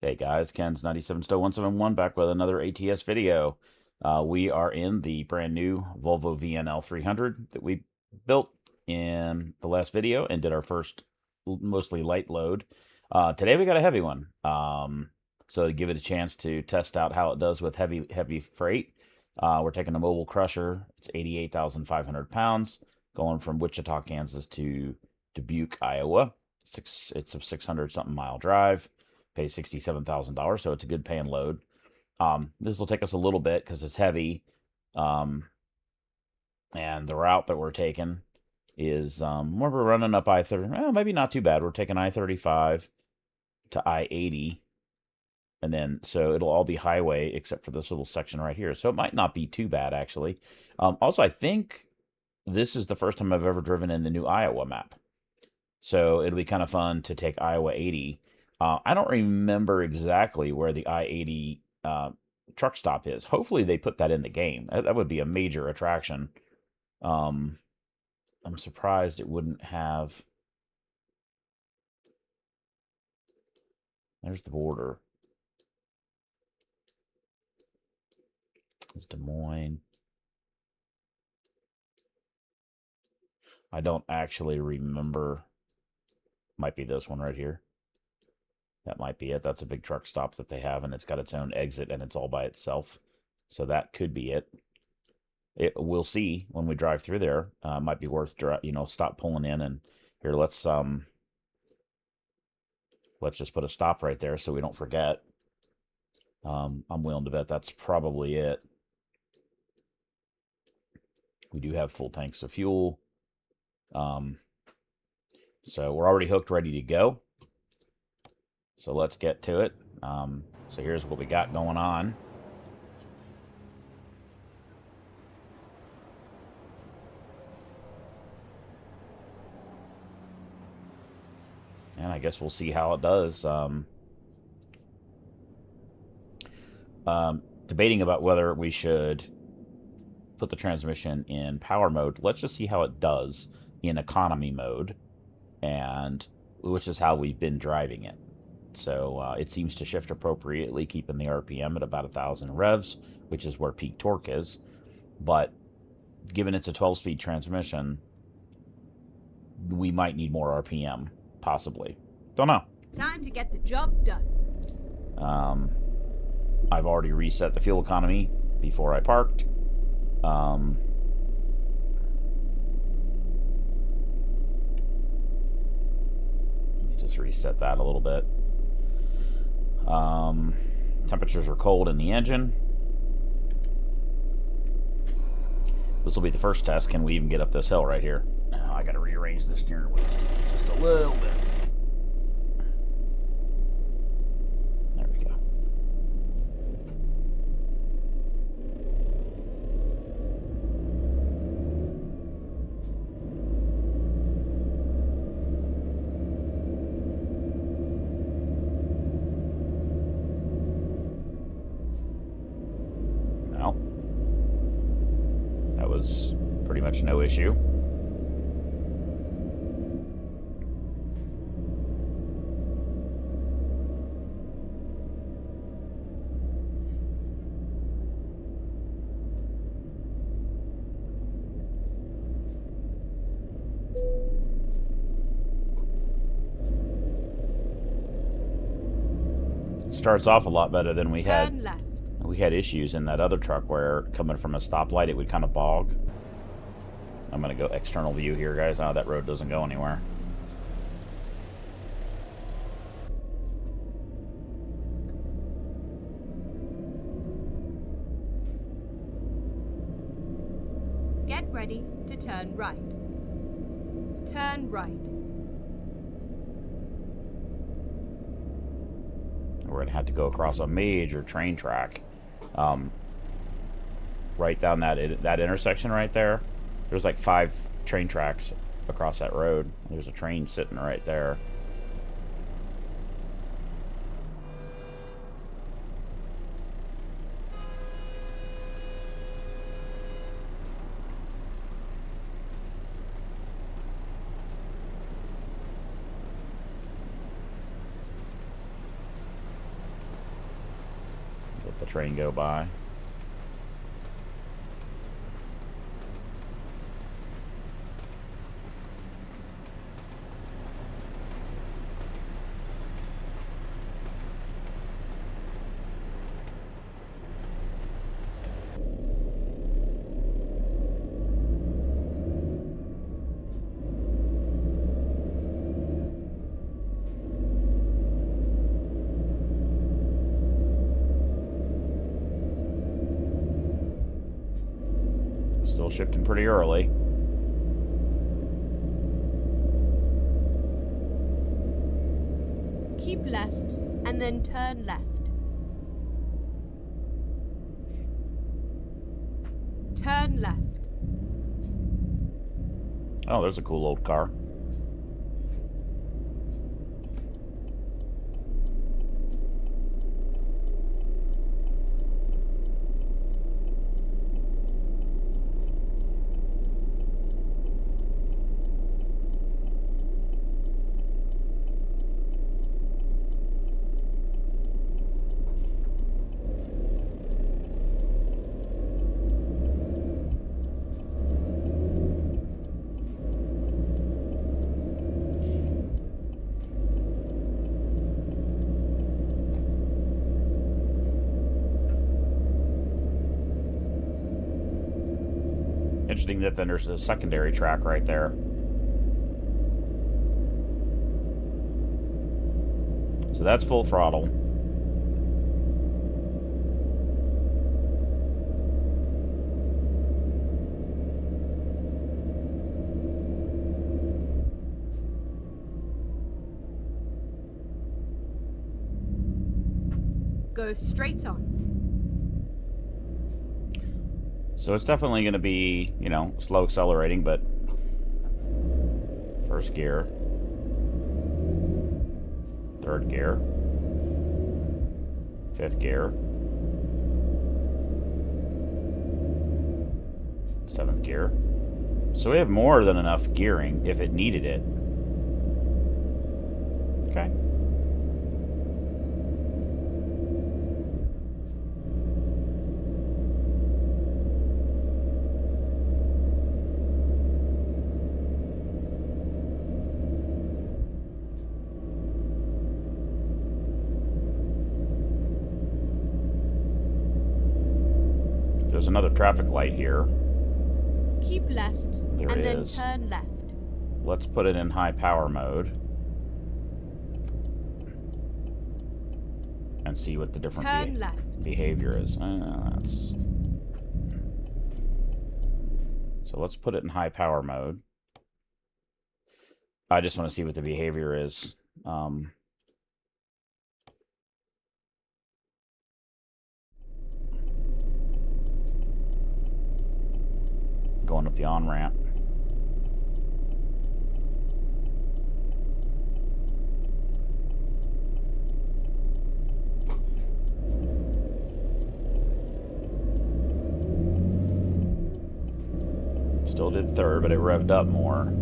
Hey guys, Ken's 97 Stowe 171 back with another ATS video. We are in the brand new Volvo VNL300 that we built in the last video and did our first mostly light load. Today we got a heavy one. So to give it a chance to test out how it does with heavy freight, we're taking a mobile crusher. It's 88,500 pounds, going from Wichita, Kansas to Dubuque, Iowa. It's a 600 something mile drive. Pay $67,000, so it's a good paying load. This will take us a little bit because it's heavy, and the route that we're taking is we're running up I-30. Well, maybe not too bad. We're taking I-35 to I-80, and then so it'll all be highway except for this little section right here. So it might not be too bad actually. Also, I think this is the first time I've ever driven in the new Iowa map, so it'll be kind of fun to take Iowa 80. I don't remember exactly where the I-80 truck stop is. Hopefully they put that in the game. That would be a major attraction. I'm surprised it wouldn't have... There's the border. It's Des Moines. I don't actually remember. Might be this one right here. That might be it. That's a big truck stop that they have, and it's got its own exit, and it's all by itself. So that could be it. We'll see when we drive through there. Might be worth, stop pulling in. And here, let's just put a stop right there so we don't forget. I'm willing to bet that's probably it. We do have full tanks of fuel. So we're already hooked, ready to go. So let's get to it. So here's what we got going on. And I guess we'll see how it does. Debating about whether we should put the transmission in power mode. Let's just see how it does in economy mode, and which is how we've been driving it. So it seems to shift appropriately, keeping the RPM at about 1,000 revs, which is where peak torque is. But given it's a 12-speed transmission, we might need more RPM, possibly. Don't know. Time to get the job done. I've already reset the fuel economy before I parked. Let me just reset that a little bit. Temperatures are cold in the engine. This will be the first test. Can we even get up this hill right here? Now I got to rearrange the steering wheel just a little bit. There we go. Well, that was pretty much no issue. Starts off a lot better than we had. We had issues in that other truck where coming from a stoplight it would kind of bog. I'm gonna go external view here, guys. Oh, that road doesn't go anywhere. Get ready to turn right. Turn right. We're gonna have to go across a major train track, right down that intersection right there. There's like 5 train tracks across that road. There's a train sitting right there. the train go by. Still shifting pretty early. Keep left and then turn left. Turn left. Oh, there's a cool old car. Interesting that then there's a secondary track right there. So that's full throttle. Go straight on. So it's definitely going to be, you know, slow accelerating, but first gear, third gear, fifth gear, seventh gear. So we have more than enough gearing if it needed it. Okay. There's another traffic light here. Keep left There and then is. turn left. Let's put it in high power mode and see what the different Turn left. behavior is. So let's put it in high power mode. I just want to see what the behavior is. Going up the on-ramp. Still did third, but it revved up more.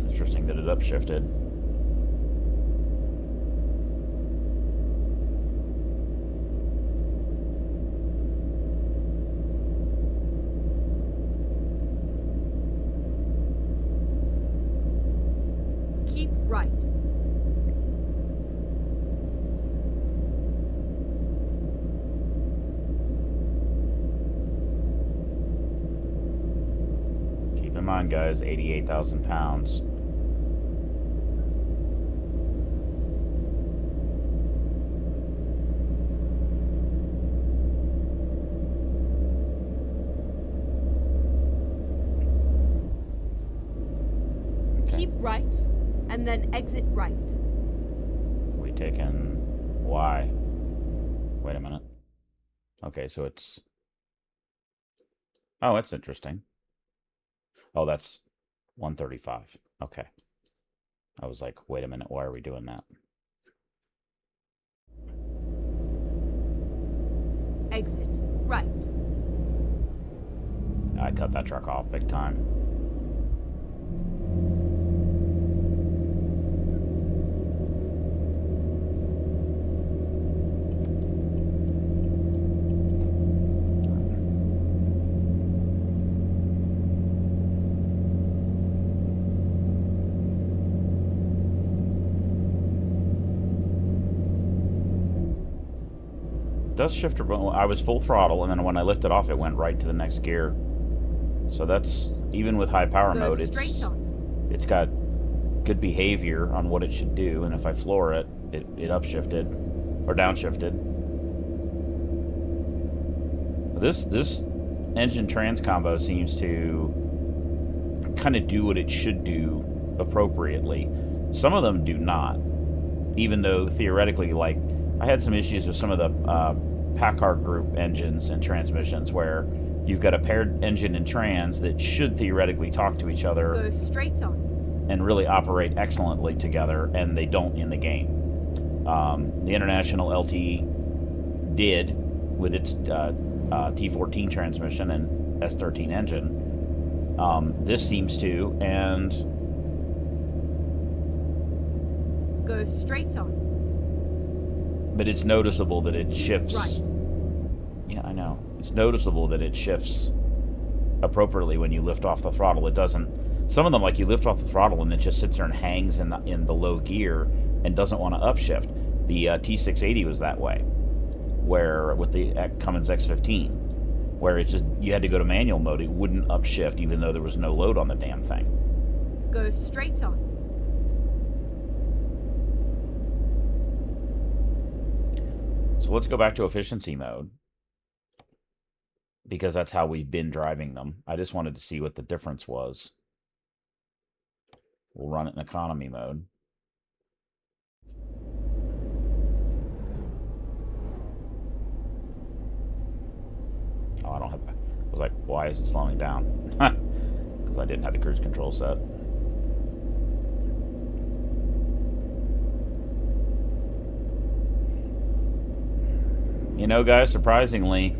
Interesting that it upshifted. Keep right. in mind, guys, 88,000 pounds. Keep right, and then exit right. We taking Y. Wait a minute. Okay, so it's... Oh, that's interesting. Oh, that's 135. Okay. I was like, wait a minute, why are we doing that? Exit right. I cut that truck off big time. Does shifter, I was full throttle, and then when I lifted off, it went right to the next gear. So that's, even with high power Go mode, it's got good behavior on what it should do, and if I floor it, it upshifted, or downshifted. This engine trans combo seems to kind of do what it should do appropriately. Some of them do not, even though theoretically, like, I had some issues with some of the Packard group engines and transmissions where you've got a paired engine and trans that should theoretically talk to each other. Go straight on. And really operate excellently together, and they don't in the game. The International LT did with its T14 transmission and S13 engine. This seems to, and... Go straight on. But it's noticeable that it shifts. Right. Yeah, I know. It's noticeable that it shifts appropriately when you lift off the throttle. It doesn't. Some of them, like, you lift off the throttle and it just sits there and hangs in the low gear and doesn't want to upshift. The T680 was that way, where with the Cummins X15, where it just, you had to go to manual mode. It wouldn't upshift even though there was no load on the damn thing. Go straight on. So let's go back to efficiency mode, because that's how we've been driving them. I just wanted to see what the difference was. We'll run it in economy mode. Oh, I don't have... I was like, why is it slowing down? Because I didn't have the cruise control set. You know, guys, surprisingly...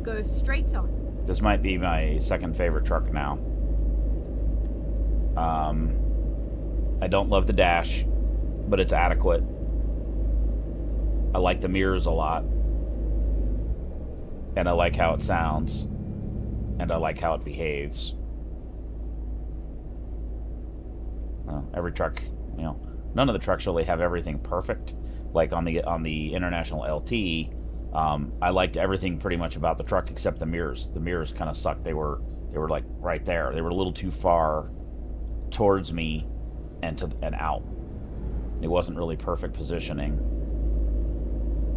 Go straight on. This might be my second favorite truck now. I don't love the dash, but it's adequate. I like the mirrors a lot. And I like how it sounds. And I like how it behaves. Every truck, you know, none of the trucks really have everything perfect. Like on the International LT, I liked everything pretty much about the truck except the mirrors. The mirrors kind of sucked. They were like right there. They were a little too far towards me and out. It wasn't really perfect positioning.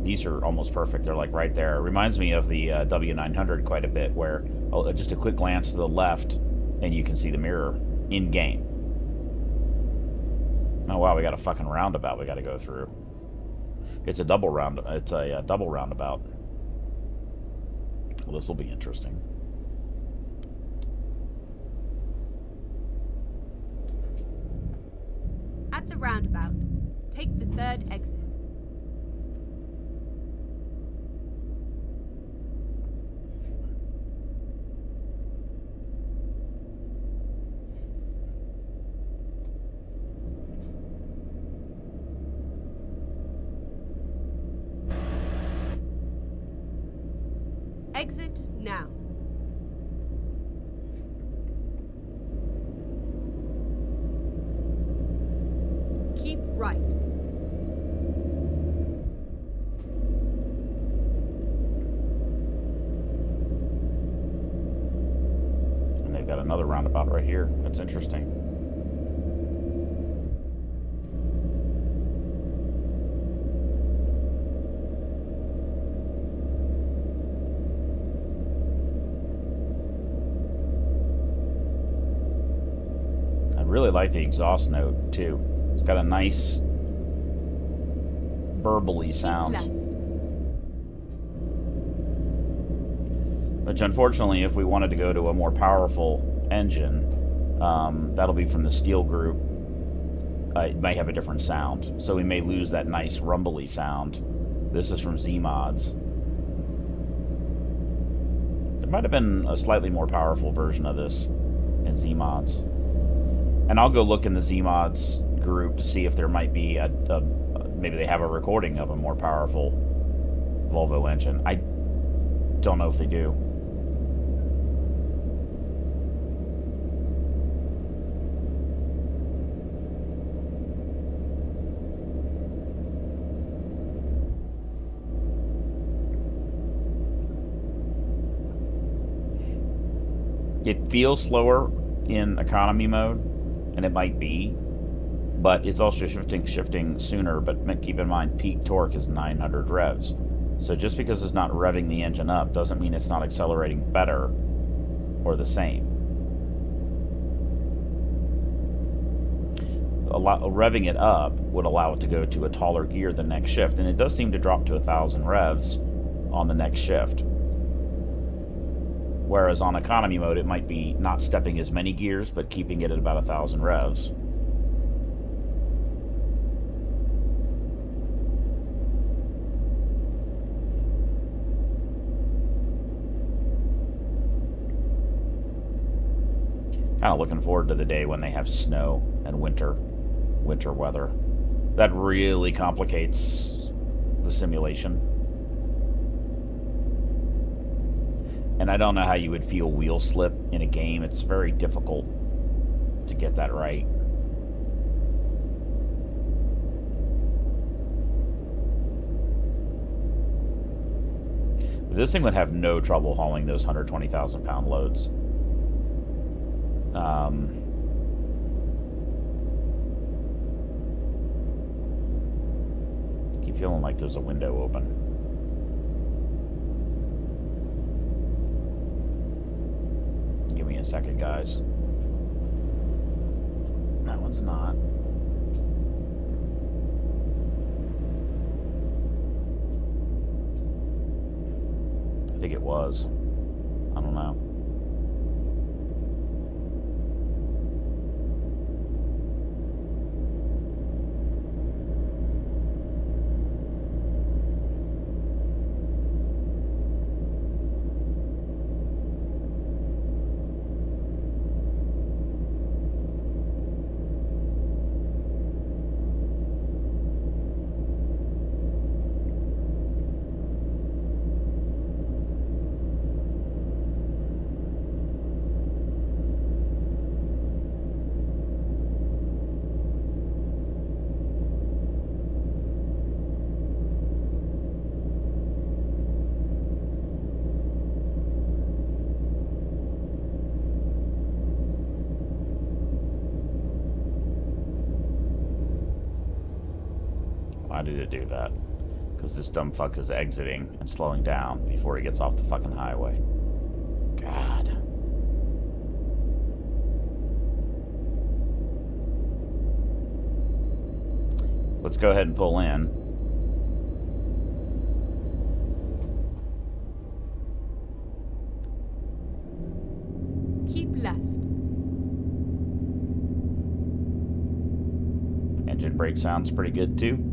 These are almost perfect. They're like right there. It reminds me of the W900 quite a bit, where just a quick glance to the left and you can see the mirror in game. Oh wow, we got a fucking roundabout we got to go through. It's a double round. It's a double roundabout. Well, this will be interesting. At the roundabout, take the third exit. Exit now. Keep right. got another roundabout right here. That's interesting. I really like the exhaust note, too. It's got a nice burbly sound. Which, unfortunately, if we wanted to go to a more powerful engine, that'll be from the steel group. It may have a different sound, so we may lose that nice rumbly sound. This is from Z-Mods. There might have been a slightly more powerful version of this in Z-Mods. And I'll go look in the Z-Mods group to see if there might be maybe they have a recording of a more powerful Volvo engine. I don't know if they do. It feels slower in economy mode, and it might be, but it's also shifting sooner. But keep in mind, peak torque is 900 revs. So just because it's not revving the engine up doesn't mean it's not accelerating better or the same. Revving it up would allow it to go to a taller gear the next shift, and it does seem to drop to 1,000 revs on the next shift. Whereas on economy mode, it might be not stepping as many gears, but keeping it at about 1,000 revs. Kind of looking forward to the day when they have snow and winter weather. That really complicates the simulation. And I don't know how you would feel wheel slip in a game. It's very difficult to get that right. This thing would have no trouble hauling those 120,000 pound loads. I keep feeling like there's a window open. Give me a second, guys. That one's not. I think it was. I don't know. Why did it do that? Because this dumb fuck is exiting and slowing down before he gets off the fucking highway. God. Let's go ahead and pull in. Keep left. Engine brake sounds pretty good too.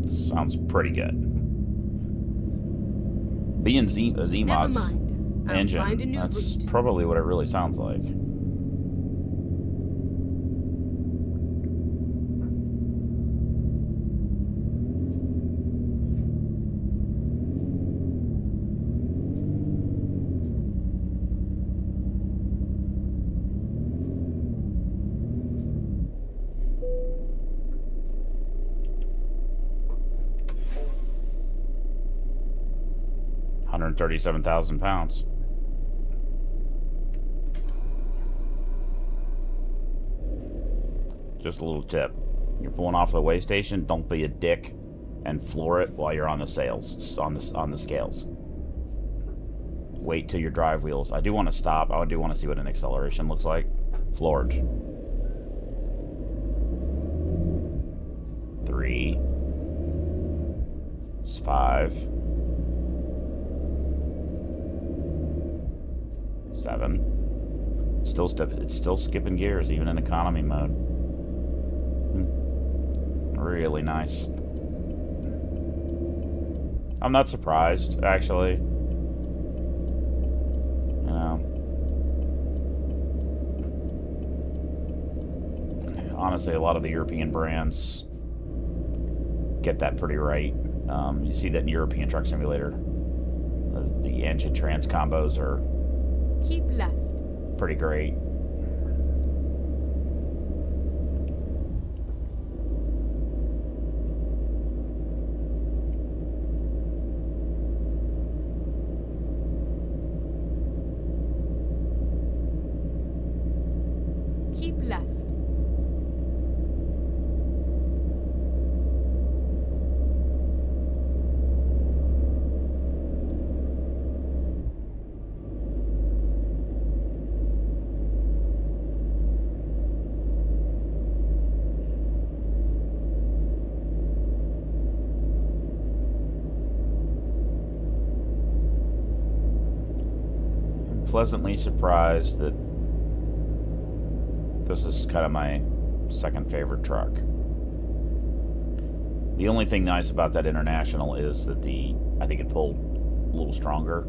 Sounds pretty good. Being Z-Mod's engine, that's probably what it really sounds like. 137,000 pounds. Just a little tip. You're pulling off the weigh station, don't be a dick and floor it while you're on the scales. Wait till your drive wheels. I do want to stop. I do want to see what an acceleration looks like. Floored. 3. It's 5. 7. It's still skipping gears, even in economy mode. Really nice. I'm not surprised, actually. You know. Honestly, a lot of the European brands get that pretty right. You see that in European Truck Simulator. The engine trans combos are Keep left. pretty great. Keep left. I'm pleasantly surprised that this is kind of my second favorite truck. The only thing nice about that International is that I think it pulled a little stronger.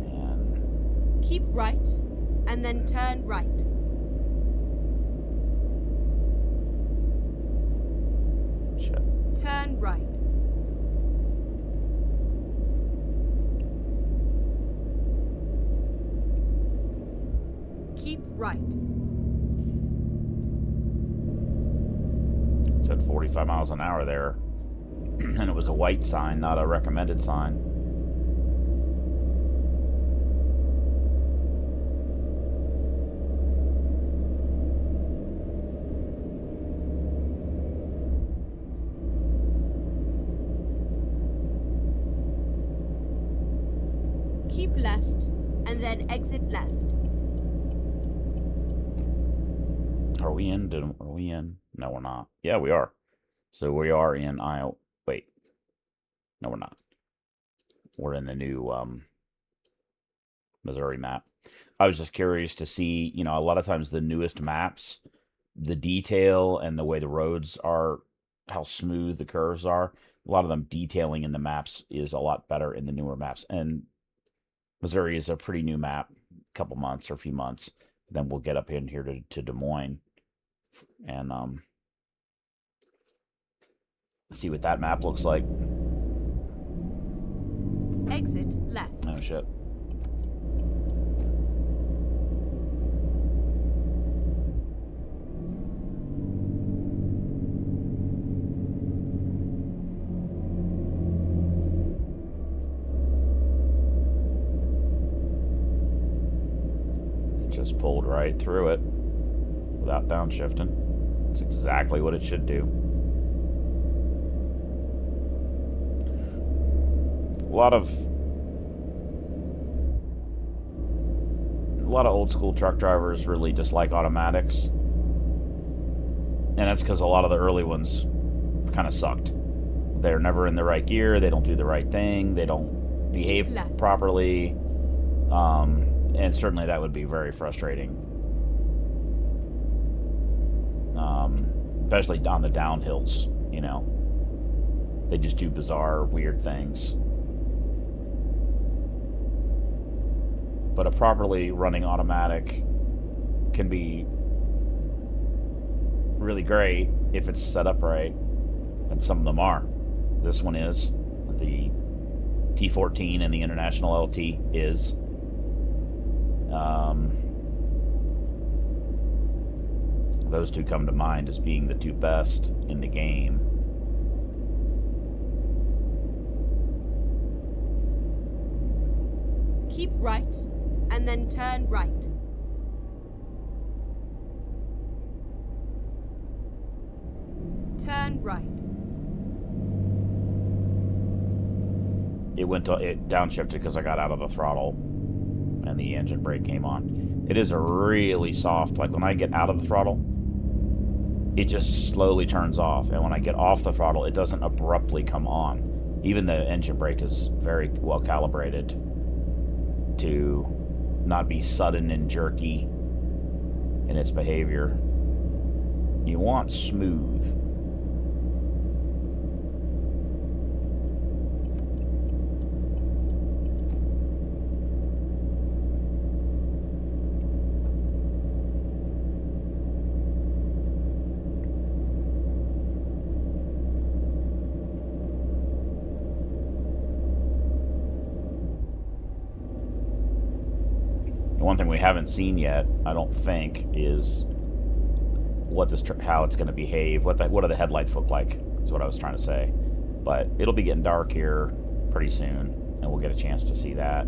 And Keep right, and then turn right. shit. Turn right. Keep right. It said 45 miles an hour there. And it was a white sign, not a recommended sign. Keep left, and then exit left. Are we in? Are we in? No, we're not. Yeah, we are. So we are in Iowa. Wait. No, we're not. We're in the new Missouri map. I was just curious to see, a lot of times the newest maps, the detail and the way the roads are, how smooth the curves are, a lot of them detailing in the maps is a lot better in the newer maps. And Missouri is a pretty new map, a couple months or a few months. Then we'll get up in here to Des Moines and see what that map looks like. Exit left. Oh, shit. Just pulled right through it without downshifting. It's exactly what it should do. A lot of old school truck drivers really dislike automatics, and that's because a lot of the early ones kind of sucked. They're never in the right gear, they don't do the right thing, they don't behave properly, and certainly that would be very frustrating, especially on the downhills. They just do bizarre, weird things. But a properly running automatic can be really great if it's set up right, and some of them are. This one is. The T14 and the International LT is. Those two come to mind as being the two best in the game. keep right, and then turn right. Turn right. It downshifted because I got out of the throttle and the engine brake came on. It is a really soft, like when I get out of the throttle, it just slowly turns off. And when I get off the throttle, it doesn't abruptly come on. Even the engine brake is very well calibrated to not be sudden and jerky in its behavior. You want smooth. One thing we haven't seen yet, I don't think, is what how it's going to behave. What do the headlights look like? Is what I was trying to say. But it'll be getting dark here pretty soon, and we'll get a chance to see that.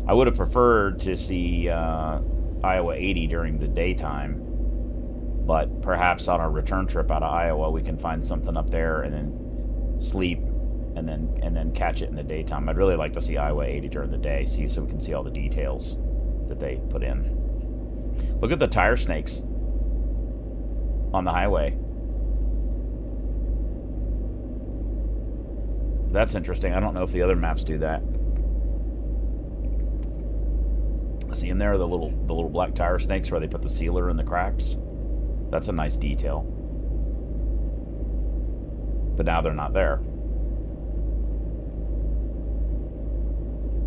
I would have preferred to see Iowa 80 during the daytime, but perhaps on our return trip out of Iowa, we can find something up there and then sleep and then catch it in the daytime. I'd really like to see Iowa 80 during the day, so we can see all the details that they put in. Look at the tire snakes on the highway. That's interesting. I don't know if the other maps do that. See in there the little black tire snakes where they put the sealer in the cracks? That's a nice detail. But now they're not there.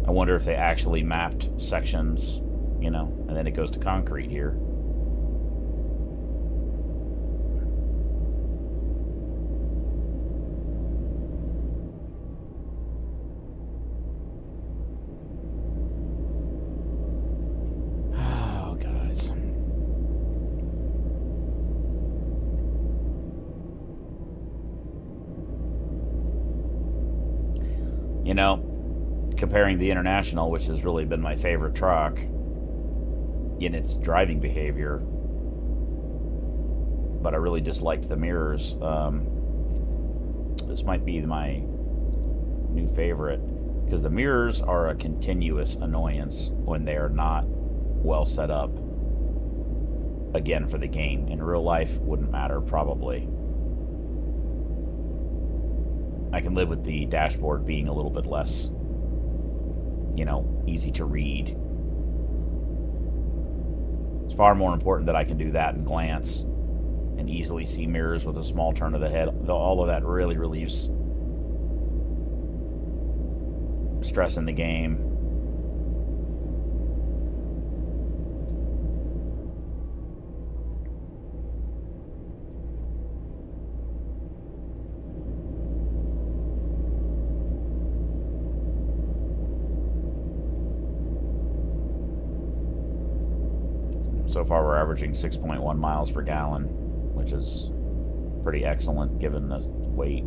I wonder if they actually mapped sections, you know, and then it goes to concrete here. Oh, guys. You know, comparing the International, which has really been my favorite truck in its driving behavior, but I really disliked the mirrors. This might be my new favorite, because the mirrors are a continuous annoyance when they are not well set up. Again, for the game. In real life, wouldn't matter, probably. I can live with the dashboard being a little bit less, you know, easy to read. It's far more important that I can do that and glance and easily see mirrors with a small turn of the head. All of that really relieves stress in the game. So far we're averaging 6.1 miles per gallon, which is pretty excellent given the weight.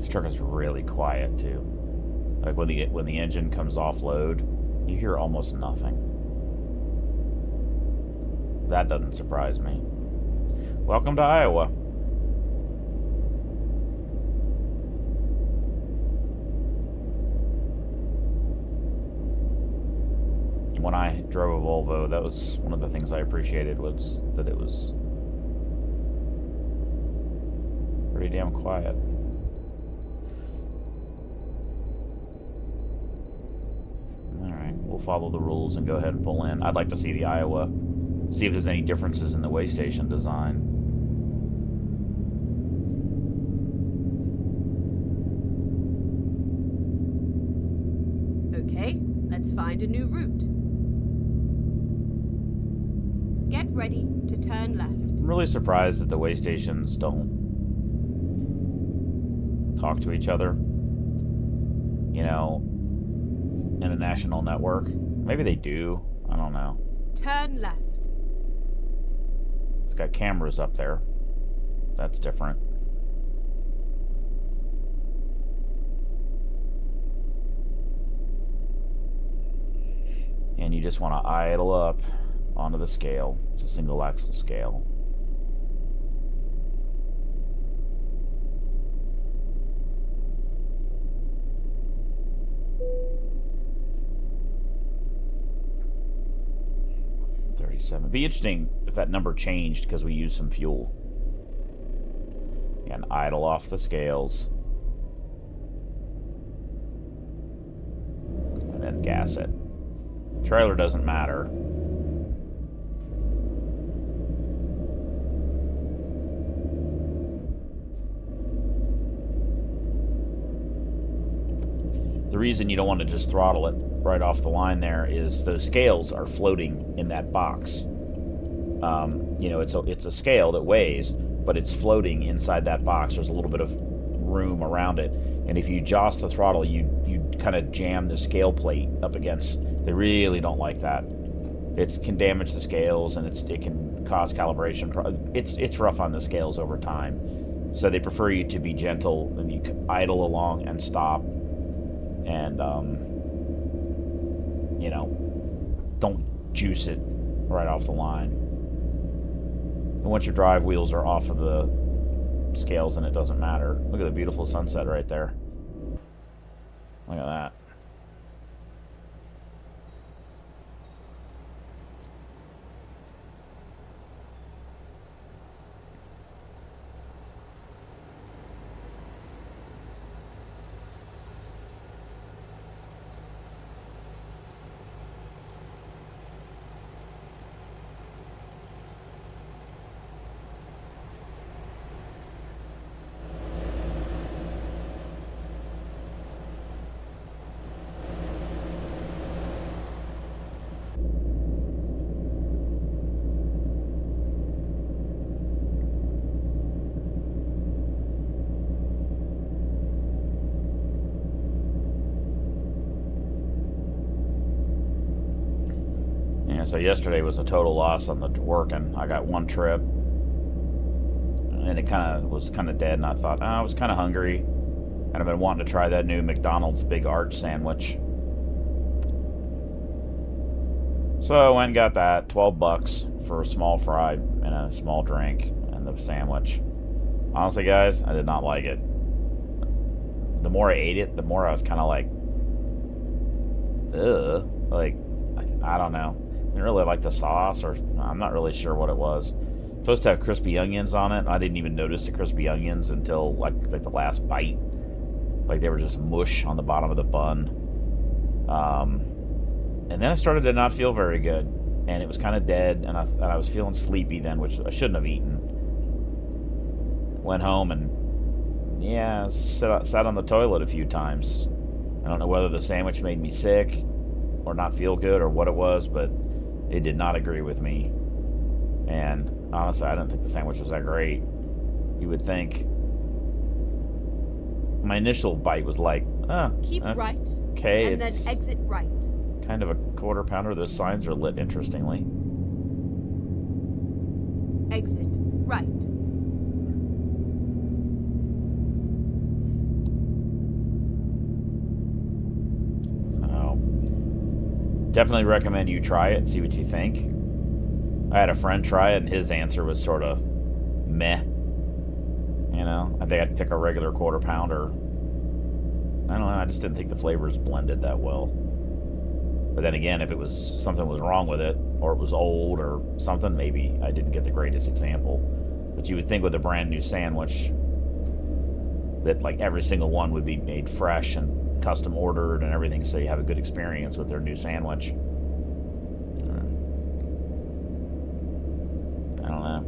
Truck is really quiet too. Like when the engine comes off load, you hear almost nothing. That doesn't surprise me. Welcome to Iowa. When I drove a Volvo, that was one of the things I appreciated, was that it was pretty damn quiet. we'll follow the rules and go ahead and pull in. I'd like to see the Iowa, see if there's any differences in the way station design. Okay, let's find a new route. Get ready to turn left. I'm really surprised that the way stations don't talk to each other, you know, in a national network. Maybe they do. I don't know. Turn left. It's got cameras up there. That's different. And you just want to idle up onto the scale. It's a single axle scale. Be interesting if that number changed because we used some fuel. And idle off the scales. And then gas it. Trailer doesn't matter. The reason you don't want to just throttle it right off the line there is those scales are floating in that box. You know, it's a scale that weighs, but it's floating inside that box. There's a little bit of room around it, and if you jost the throttle, you kind of jam the scale plate up against. They really don't like that. It can damage the scales, and it can cause calibration. It's rough on the scales over time, so they prefer you to be gentle and you idle along and stop, and you know, don't juice it right off the line. And once your drive wheels are off of the scales, then it doesn't matter. Look at the beautiful sunset right there. Look at that. So yesterday was a total loss on the working. I got one trip, and it was kind of dead. And I thought, I was kind of hungry, and I've been wanting to try that new McDonald's Big Arch sandwich. So I went and got that, $12 for a small fry and a small drink and the sandwich. Honestly, guys, I did not like it. The more I ate it, the more I was kind of like, ugh, like I don't know. I didn't really like the sauce, or I'm not really sure what it was. It's supposed to have crispy onions on it. I didn't even notice the crispy onions until like the last bite. Like they were just mush on the bottom of the bun. And then I started to not feel very good, and it was kind of dead, and I was feeling sleepy then, which I shouldn't have eaten. Went home and yeah, sat on the toilet a few times. I don't know whether the sandwich made me sick or not feel good or what it was, but it did not agree with me. And honestly, I didn't think the sandwich was that great. You would think. My initial bite was like, keep right, okay, and then exit right. Kind of a quarter pounder. Those signs are lit interestingly. Exit right. Definitely recommend you try it and see what you think. I had a friend try it, and his answer was sort of meh. You know, I think I'd pick a regular quarter pounder. I don't know, I just didn't think the flavors blended that well. But then again, if it was something was wrong with it, or it was old or something, maybe I didn't get the greatest example. But you would think with a brand new sandwich that like every single one would be made fresh and custom ordered and everything, so you have a good experience with their new sandwich. I don't know.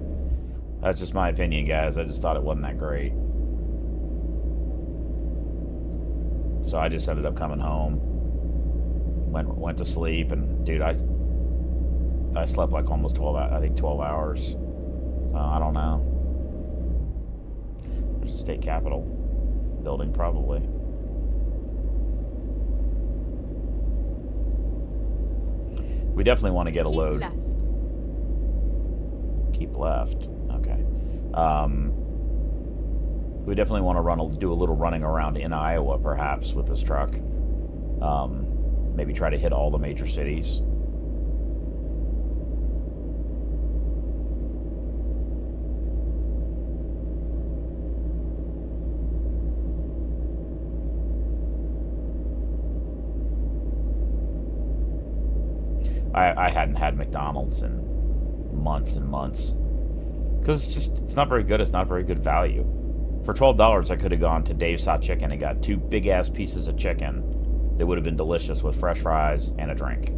That's just my opinion, guys. I just thought it wasn't that great. So I just ended up coming home, went to sleep, and dude, I slept like almost 12 hours, I think 12 hours. So I don't know. There's a state capitol building, probably. We definitely want to get a load. Left. Keep left. Okay. We definitely want to do a little running around in Iowa, perhaps, with this truck. Maybe try to hit all the major cities. I hadn't had McDonald's in months and months. Because it's not very good. It's not very good value. For $12, I could have gone to Dave's Hot Chicken and got 2 big-ass pieces of chicken that would have been delicious with fresh fries and a drink.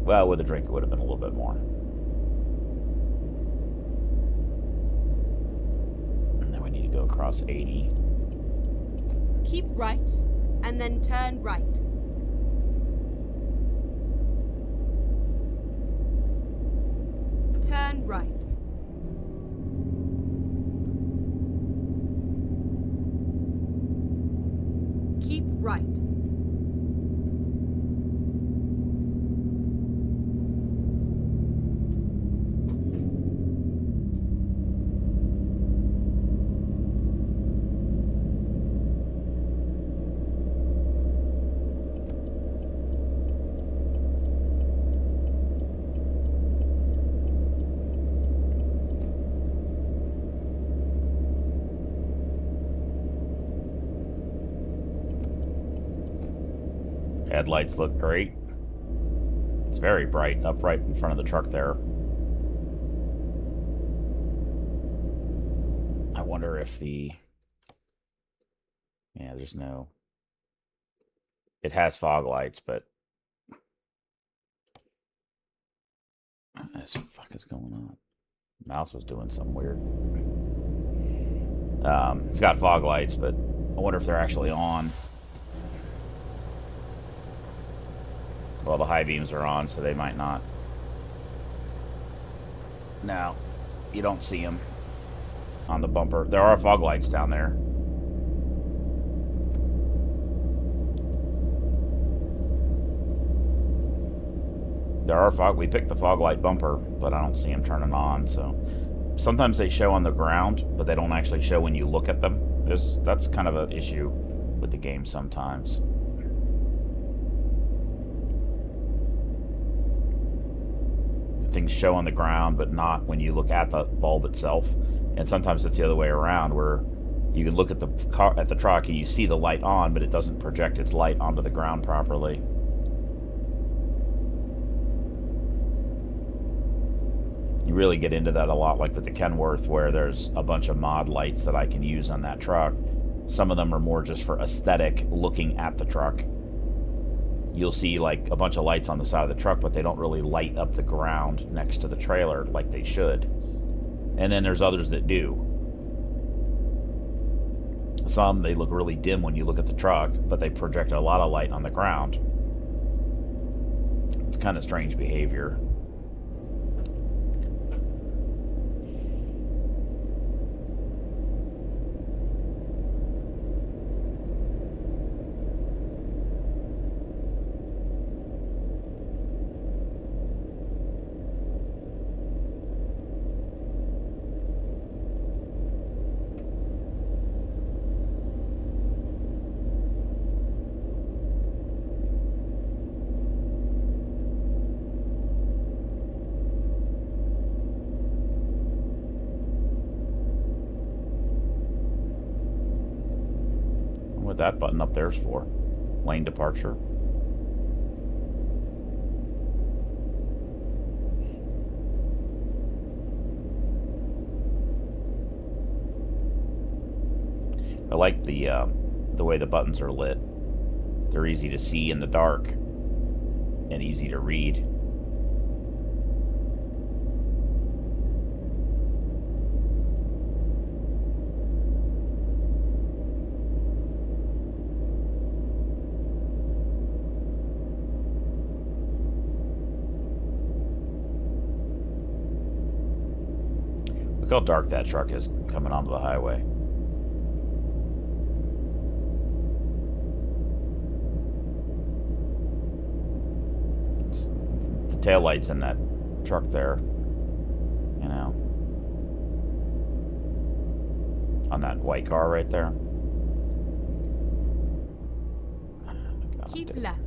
Well, with a drink, it would have been a little bit more. And then we need to go across 80. Keep right, and then turn right. Turn right. Keep right. Headlights look great. It's very bright up right in front of the truck there. I wonder if the... Yeah, there's no... It has fog lights, but... What the fuck is going on? Mouse was doing something weird. It's got fog lights, but I wonder if they're actually on. Well, the high beams are on, so they might not. No, you don't see them on the bumper. There are fog lights down there. There are fog. We picked the fog light bumper, but I don't see them turning on. So sometimes they show on the ground, but they don't actually show when you look at them. That's kind of an issue with the game sometimes. Things show on the ground, but not when you look at the bulb itself. And sometimes it's the other way around, where you can look at the truck and you see the light on, but it doesn't project its light onto the ground properly. You really get into that a lot, like with the Kenworth, where there's a bunch of mod lights that I can use on that truck. Some of them are more just for aesthetic, looking at the truck. You'll see like a bunch of lights on the side of the truck, but they don't really light up the ground next to the trailer like they should. And then there's others that do. Some, they look really dim when you look at the truck, but they project a lot of light on the ground. It's kind of strange behavior. That button up there's for lane departure. I like the the way the buttons are lit. They're easy to see in the dark and easy to read. Look how dark that truck is coming onto the highway. The taillights in that truck there, you know, on that white car right there. God, Keep dude. left.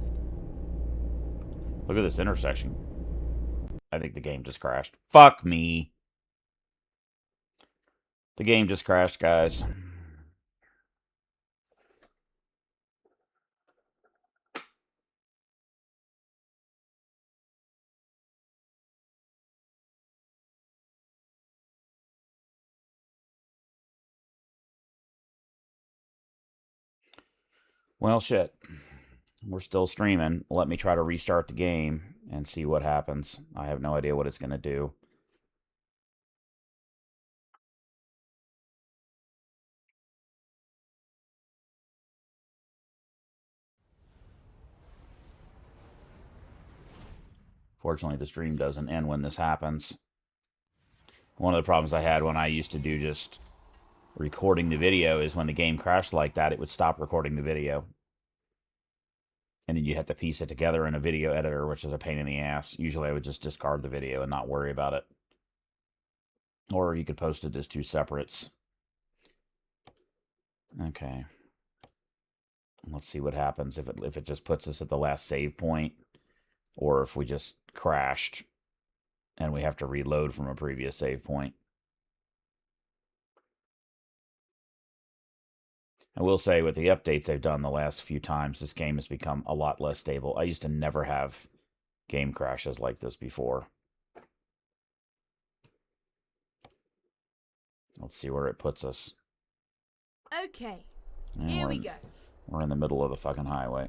Look at this intersection. I think the game just crashed. Fuck me. The game just crashed, guys. Well, shit. We're still streaming. Let me try to restart the game and see what happens. I have no idea what it's going to do. Fortunately, the stream doesn't end when this happens. One of the problems I had when I used to do just recording the video is when the game crashed like that, it would stop recording the video. And then you have to piece it together in a video editor, which is a pain in the ass. Usually I would just discard the video and not worry about it. Or you could post it as two separates. Okay. Let's see what happens if it just puts us at the last save point, or if we just crashed and we have to reload from a previous save point. I will say, with the updates they've done the last few times, this game has become a lot less stable. I used to never have game crashes like this before. Let's see where it puts us. Okay, And here we go. We're in the middle of the fucking highway.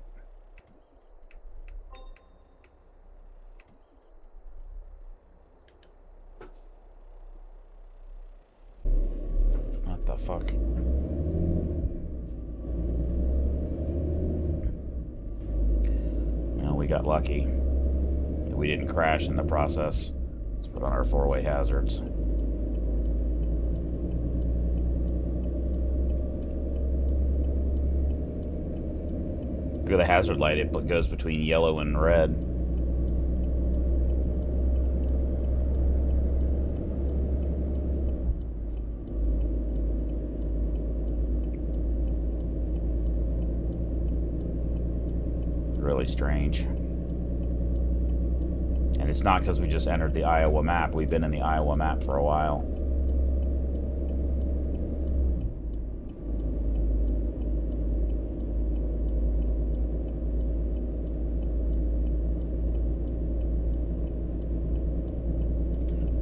What the fuck? Well, we got lucky. We didn't crash in the process. Let's put on our four-way hazards. Look at the hazard light. It goes between yellow and red. Really strange. And it's not because we just entered the Iowa map. We've been in the Iowa map for a while.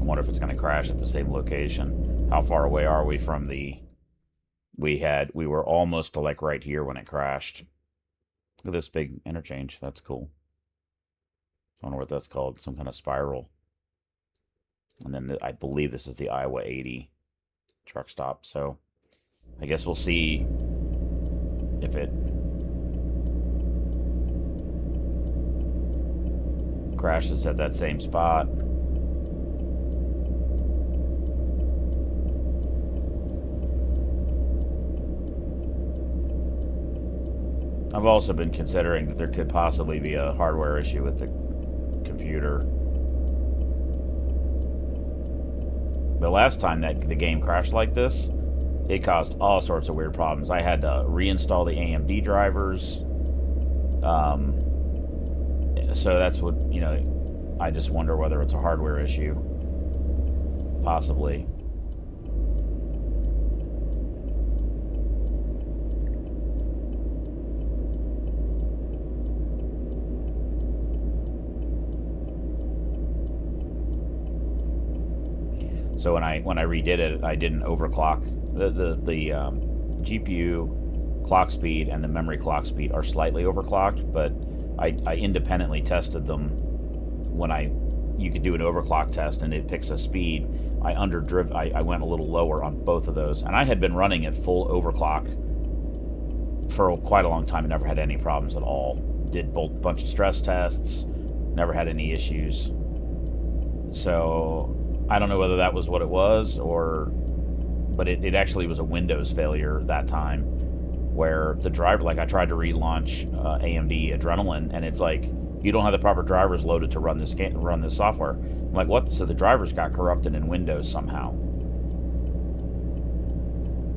I wonder if it's going to crash at the same location. How far away are we from the... We were almost to like right here when it crashed. Look at this big interchange. That's cool. I wonder what that's called. Some kind of spiral. And then I believe this is the Iowa 80 truck stop. So I guess we'll see if it crashes at that same spot. I've also been considering that there could possibly be a hardware issue with the computer. The last time that the game crashed like this, it caused all sorts of weird problems. I had to reinstall the AMD drivers. So that's what, you know, I just wonder whether it's a hardware issue. Possibly. So when I redid it, I didn't overclock. The GPU clock speed and the memory clock speed are slightly overclocked, but I independently tested them when you could do an overclock test and it picks a speed. I went a little lower on both of those, and I had been running at full overclock for quite a long time and never had any problems at all. Did both bunch of stress tests, never had any issues. So I don't know whether that was what it was, but it actually was a Windows failure that time, where the driver, like I tried to relaunch AMD Adrenalin, and it's like, you don't have the proper drivers loaded to run this software. I'm like, what? So the drivers got corrupted in Windows somehow.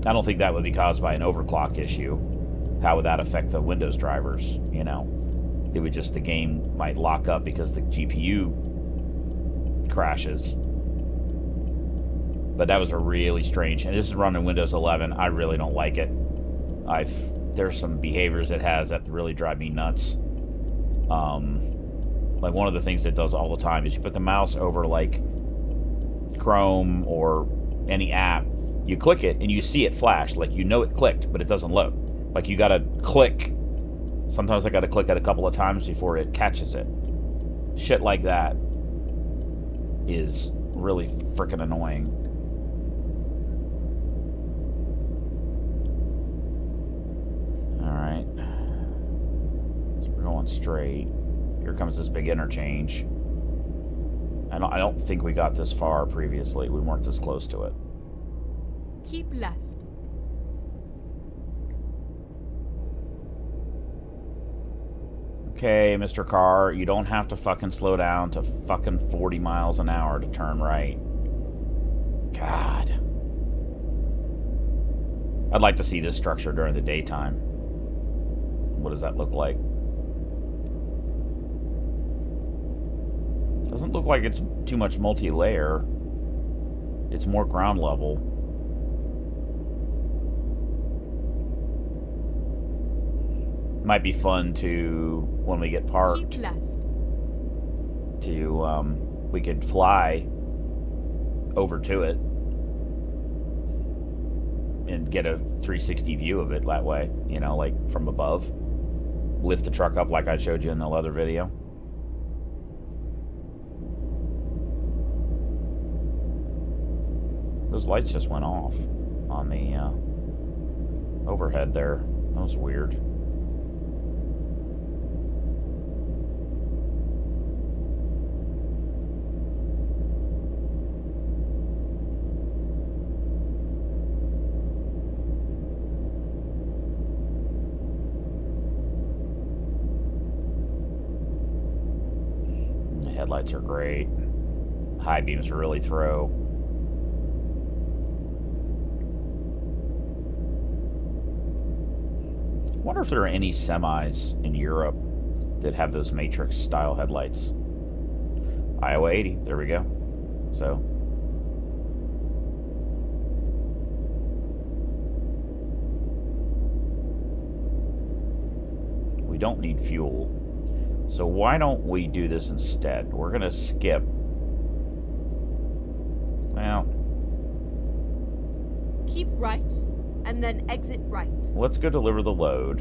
I don't think that would be caused by an overclock issue. How would that affect the Windows drivers? You know, it would just, the game might lock up because the GPU crashes. But that was a really strange, and this is running Windows 11. I really don't like it. There's some behaviors it has that really drive me nuts. Like one of the things it does all the time is you put the mouse over like Chrome or any app, you click it and you see it flash, like you know it clicked, but it doesn't load. Like you gotta click. Sometimes I gotta click it a couple of times before it catches it. Shit like that is really freaking annoying. Alright. So we're going straight. Here comes this big interchange. I don't think we got this far previously. We weren't this close to it. Keep left. Okay, Mr. Car, you don't have to fucking slow down to fucking 40 miles an hour to turn right. God. I'd like to see this structure during the daytime. What does that look like? Doesn't look like it's too much multi-layer. It's more ground level. Might be fun to, when we get parked, Keep left. we could fly over to it and get a 360 view of it that way, you know, like from above. Lift the truck up like I showed you in the other video. Those lights just went off on the overhead there. That was weird. The headlights are great. High beams really throw. I wonder if there are any semis in Europe that have those Matrix style headlights. Iowa 80, there we go. So we don't need fuel. So why don't we do this instead? We're gonna skip. Well, Keep right, and then exit right. let's go deliver the load.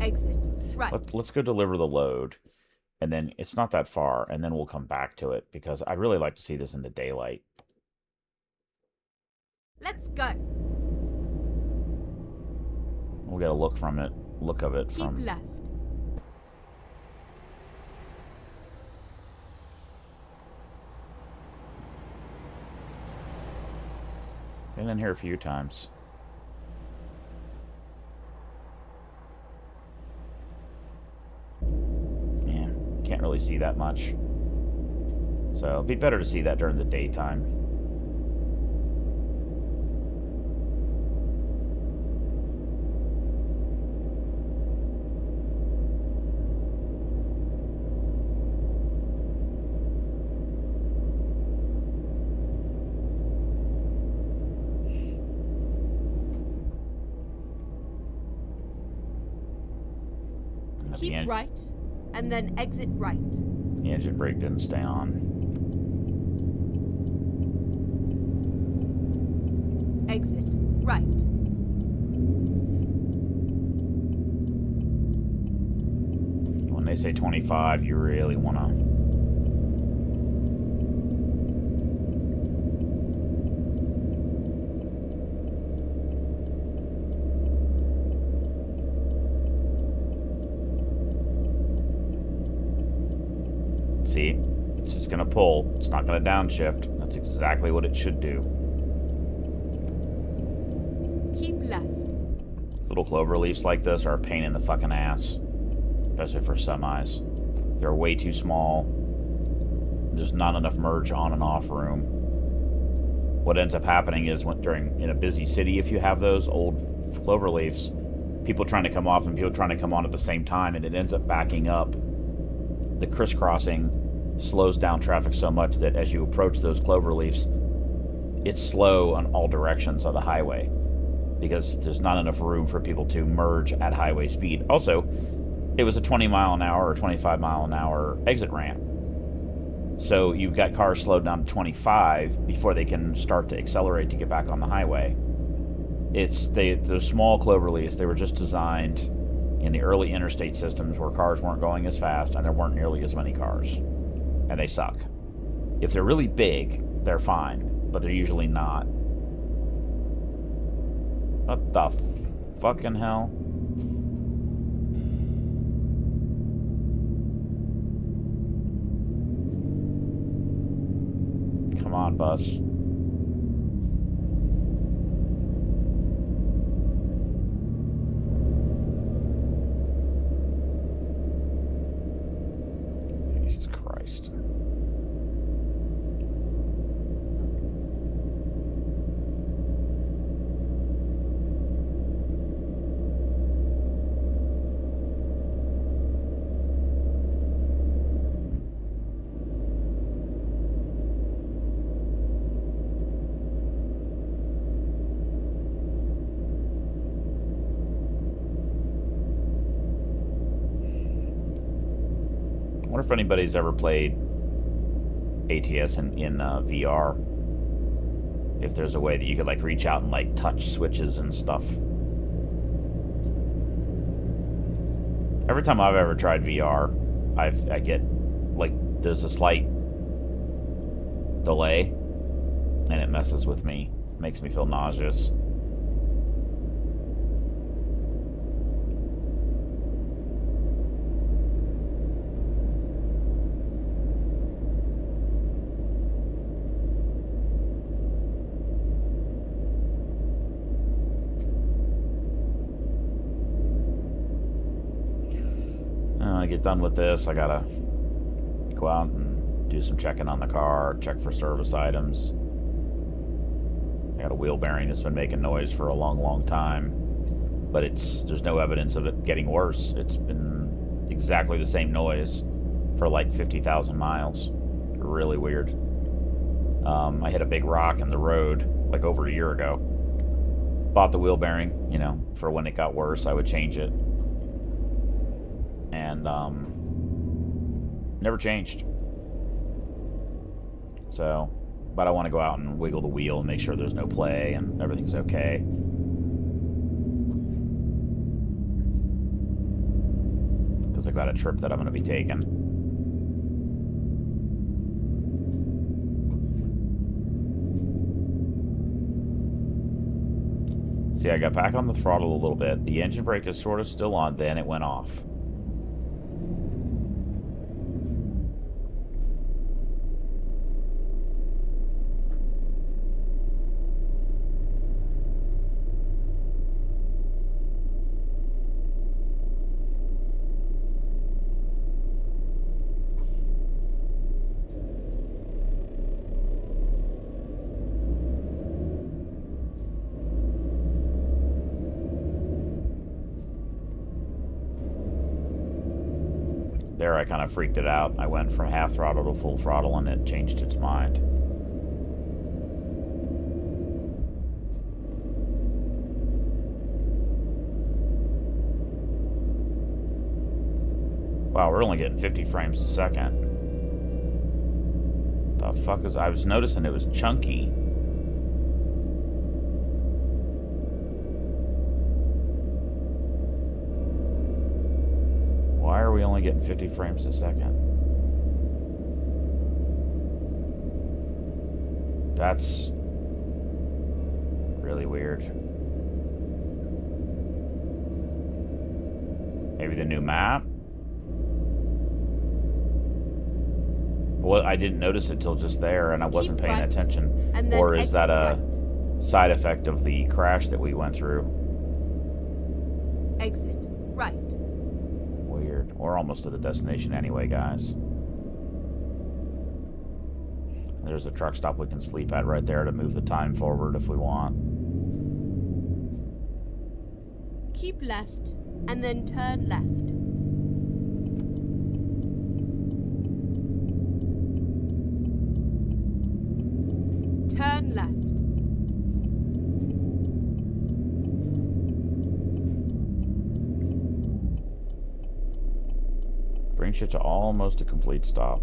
Exit right. Let's go deliver the load, and then it's not that far, and then we'll come back to it because I really like to see this in the daylight. Let's go. We got a look of it Keep from left. Been in here a few times. Yeah, can't really see that much. So it'd be better to see that during the daytime. Keep right, and then exit right. The engine brake didn't stay on. exit right. When they say 25, you really want to... See? It's just going to pull. It's not going to downshift. That's exactly what it should do. Keep left. Little clover leaves like this are a pain in the fucking ass. Especially for semis. They're way too small. There's not enough merge on and off room. What ends up happening is in a busy city, if you have those old clover leaves, people trying to come off and people trying to come on at the same time, and it ends up backing up. The crisscrossing slows down traffic so much that as you approach those clover leaves, it's slow on all directions of the highway because there's not enough room for people to merge at highway speed. Also, it was a 20 mile an hour or 25 mile an hour exit ramp. So you've got cars slowed down to 25 before they can start to accelerate to get back on the highway. Those small clover leaves, they were just designed in the early interstate systems where cars weren't going as fast and there weren't nearly as many cars. And they suck. If they're really big, they're fine, but they're usually not. What the fucking hell? Come on, bus. Jesus Christ. I wonder if anybody's ever played ATS in VR. If there's a way that you could like reach out and like touch switches and stuff. Every time I've ever tried VR, I get like there's a slight delay, and it messes with me. It makes me feel nauseous. I get done with this, I gotta go out and do some checking on the car, check for service items. I got a wheel bearing that's been making noise for a long time, but there's no evidence of it getting worse. It's been exactly the same noise for like 50,000 miles. Really weird. I hit a big rock in the road like over a year ago. Bought the wheel bearing, you know, for when it got worse I would change it. And never changed. So, but I want to go out and wiggle the wheel and make sure there's no play and everything's okay. Because I've got a trip that I'm going to be taking. See, I got back on the throttle a little bit. The engine brake is sort of still on, then it went off. There I kind of freaked it out. I went from half throttle to full throttle and it changed its mind. Wow, we're only getting 50 frames a second. The fuck is... I was noticing it was chunky. we only getting 50 frames a second? That's really weird. Maybe the new map? Well, I didn't notice it till just there, and I wasn't paying attention. And then or is that a right. side effect of the crash that we went through? Exit right. Weird. We're almost to the destination anyway, guys. There's a truck stop we can sleep at right there to move the time forward if we want. Keep left, and then turn left. Turn left. Brings you to almost a complete stop.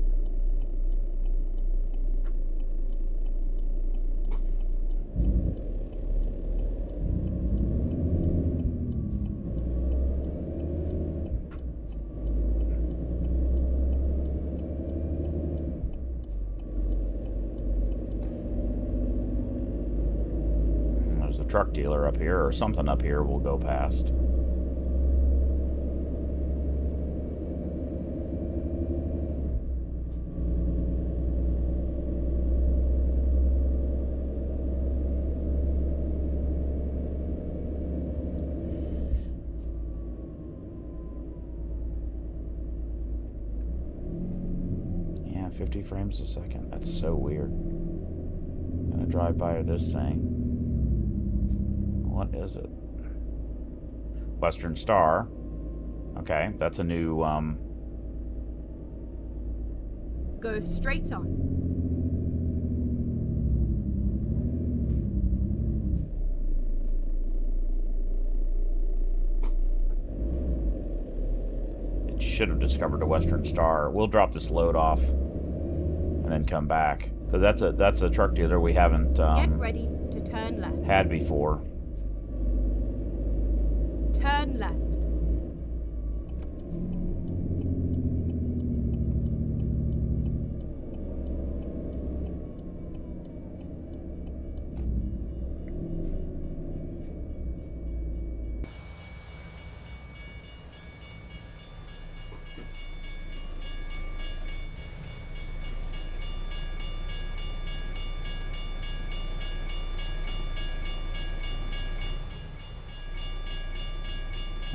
There's a truck dealer up here, or something up here we'll go past. Yeah, 50 frames a second. That's so weird. I'm gonna drive by this thing. What is it? Western Star. Okay, that's a new, Go straight on. It should have discovered a Western Star. We'll drop this load off and then come back. Because that's a truck dealer we haven't Get ready to turn left. had before. Turn left.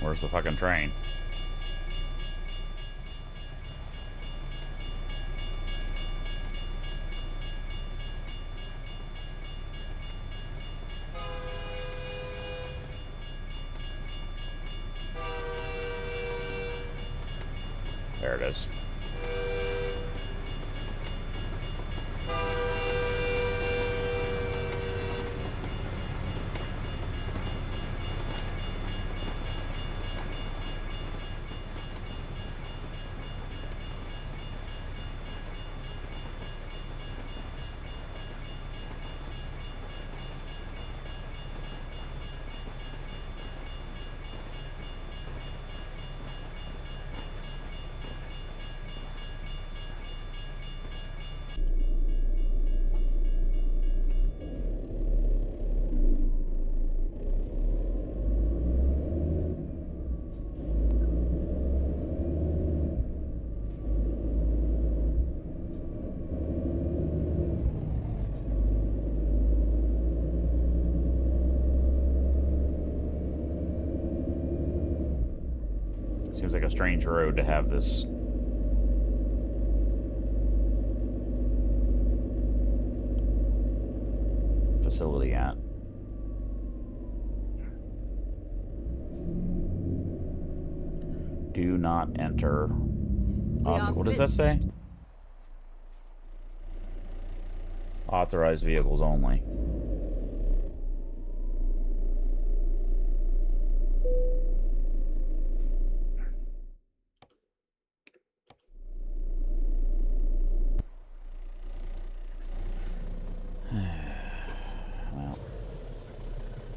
Where's the fucking train? There it is. Seems like a strange road to have this facility at. Do not enter. What does that say? Authorized vehicles only. Well,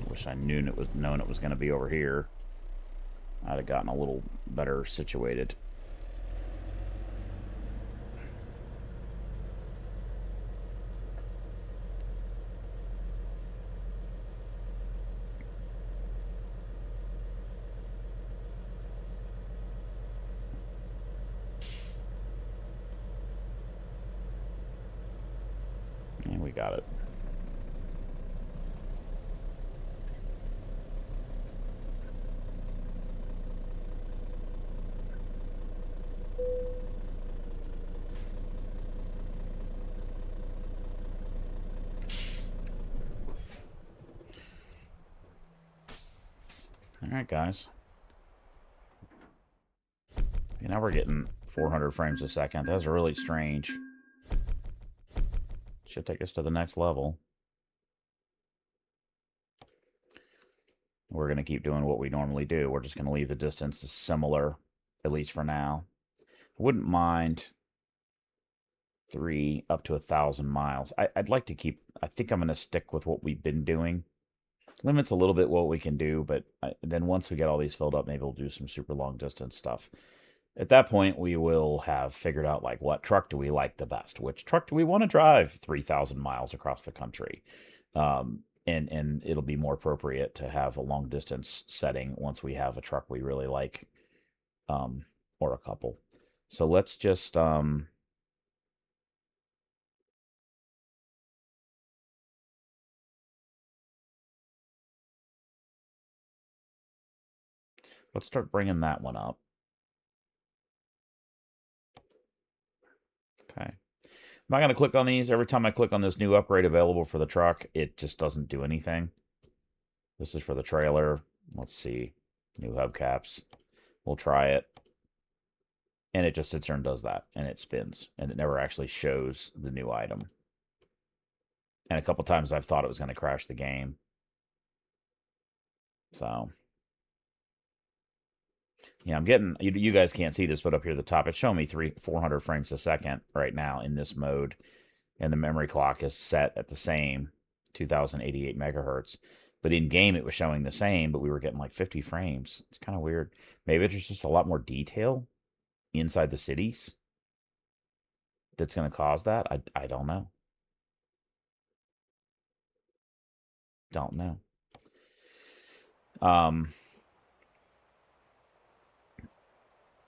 wish I known it was going to be over here. I'd have gotten a little better situated. got it. All right, guys. Okay, now we're getting 400 frames a second. That's really strange. Should take us to the next level. We're going to keep doing what we normally do. We're just going to leave the distance similar, at least for now. I wouldn't mind 3 up to 1,000 miles. I'd like to keep... I think I'm going to stick with what we've been doing. Limits a little bit what we can do, but then once we get all these filled up, maybe we'll do some super long distance stuff. At that point, we will have figured out, like, what truck do we like the best? Which truck do we want to drive 3,000 miles across the country? And it'll be more appropriate to have a long distance setting once we have a truck we really like, or a couple. So let's just let's start bringing that one up. Okay. I'm not going to click on these. Every time I click on this new upgrade available for the truck, it just doesn't do anything. This is for the trailer. Let's see. New hubcaps. We'll try it. And it just sits there and does that. And it spins. And it never actually shows the new item. And a couple times I've thought it was going to crash the game. So... yeah, I'm getting... you guys can't see this, but up here at the top, it's showing me 400 frames a second right now in this mode. And the memory clock is set at the same 2088 megahertz. But in game, it was showing the same, but we were getting like 50 frames. It's kind of weird. Maybe there's just a lot more detail inside the cities that's going to cause that. I don't know. Don't know.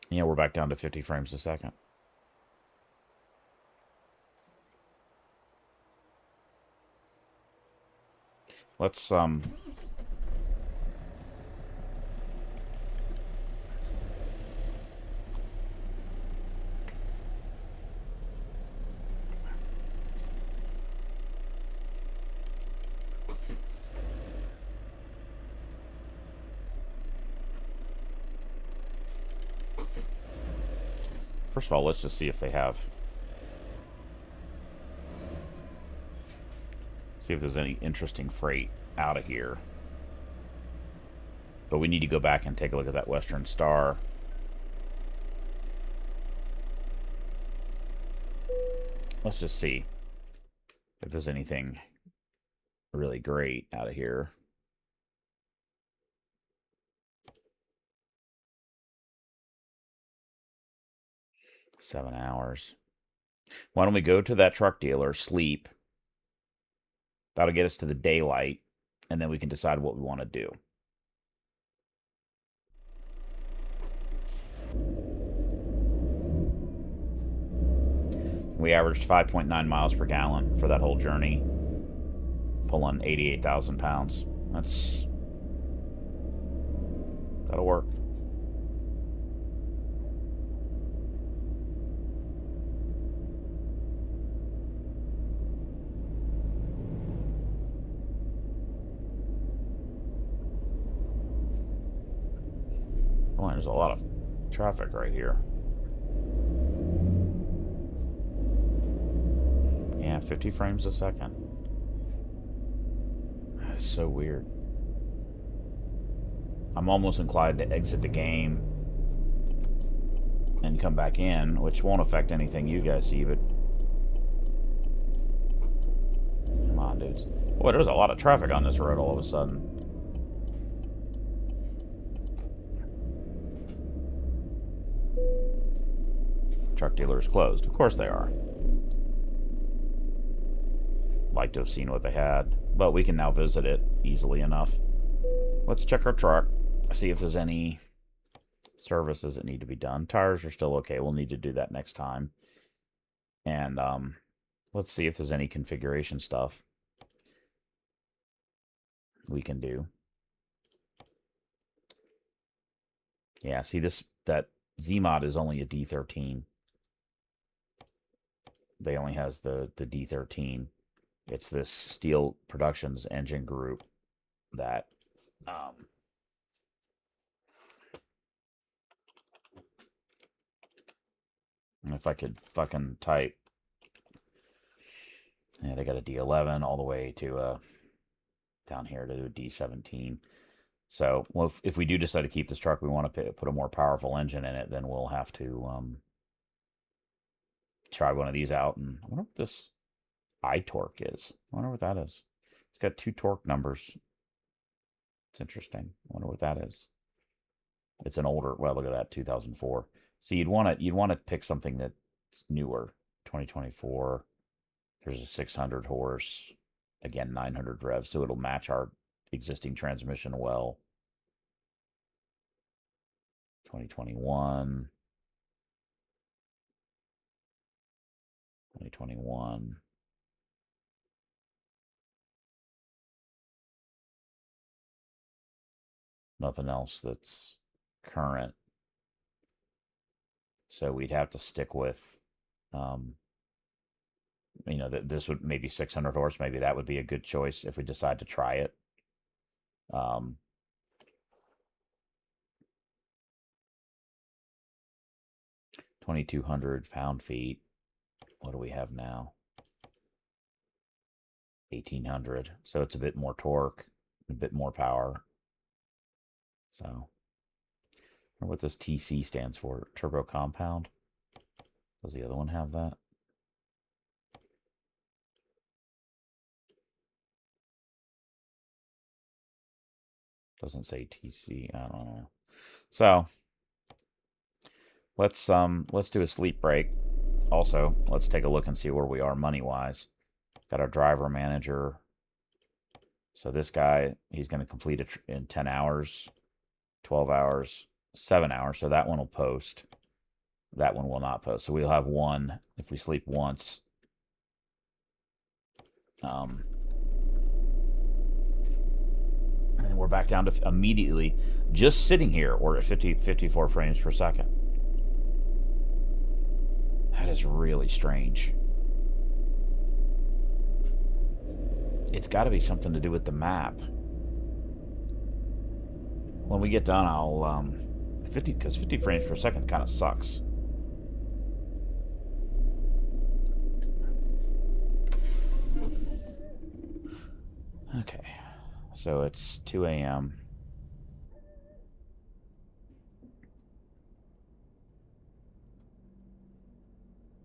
Yeah, we're back down to 50 frames a second. Let's first of all, let's just see if they have... see if there's any interesting freight out of here. But we need to go back and take a look at that Western Star. Let's just see if there's anything really great out of here. Seven hours. Why don't we go to that truck dealer, sleep. That'll get us to the daylight, and then we can decide what we want to do. We averaged 5.9 miles per gallon for that whole journey, pulling 88,000 pounds. That'll work. Oh, there's a lot of traffic right here. Yeah, 50 frames a second. That is so weird. I'm almost inclined to exit the game and come back in, which won't affect anything you guys see, but... come on, dudes. Boy, there's a lot of traffic on this road all of a sudden. Truck dealer is closed. Of course they are. Like to have seen what they had, but we can now visit it easily enough. Let's check our truck, see if there's any services that need to be done. Tires are still okay. We'll need to do that next time. And Let's see if there's any configuration stuff we can do. Yeah, see that Z-Mod is only a D13. They only has the D13. It's this Steel Productions engine group that if I could fucking type, yeah, they got a D11 all the way to down here to a D17. So, well, if we do decide to keep this truck, we want to put a more powerful engine in it, then we'll have to try one of these out. And I wonder what this I-torque is. I wonder what that is. It's got 2 torque numbers. It's interesting. I wonder what that is. It's an older, well, look at that, 2004. So you'd want to pick something that's newer, 2024. There's a 600 horse, again 900 revs, so it'll match our existing transmission well. 2021. 2021. Nothing else that's current. So we'd have to stick with, you know, that this would maybe 600 horse. Maybe that would be a good choice if we decide to try it. 2,200 pound-feet. What do we have now? 1,800. So it's a bit more torque, a bit more power. So, I wonder what this TC stands for. Turbo compound. Does the other one have that? Doesn't say TC. I don't know. So let's do a sleep break. Also, let's take a look and see where we are money-wise. Got our driver manager. So this guy, he's going to complete it in 10 hours, 12 hours, 7 hours. So that one will post. That one will not post. So we'll have one if we sleep once. And we're back down to immediately just sitting here. We're at 54 frames per second. That is really strange. It's got to be something to do with the map. When we get done, I'll 50 frames per second kind of sucks. Okay, so it's 2 a.m.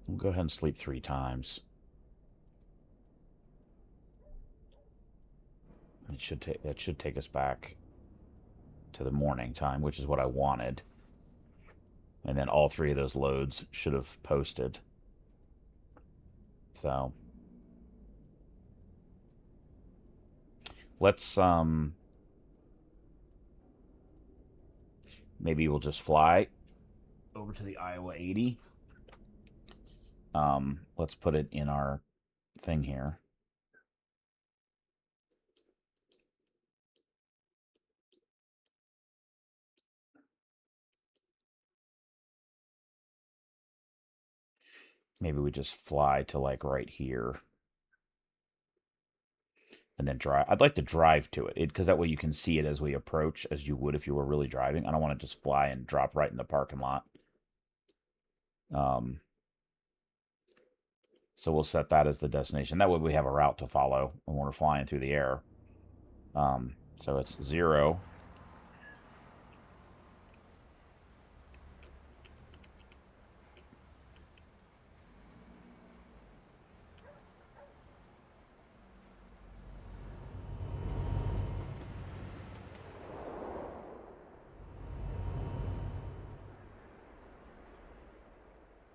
We'll go ahead and sleep 3 times. That should take us back to the morning time, which is what I wanted. And then all 3 of those loads should have posted. So let's maybe we'll just fly over to the Iowa 80. Let's put it in our thing here. Maybe we just fly to like right here. And then drive. I'd like to drive to it because that way you can see it as we approach, as you would if you were really driving. I don't want to just fly and drop right in the parking lot. So we'll set that as the destination. That way we have a route to follow when we're flying through the air. So it's 0.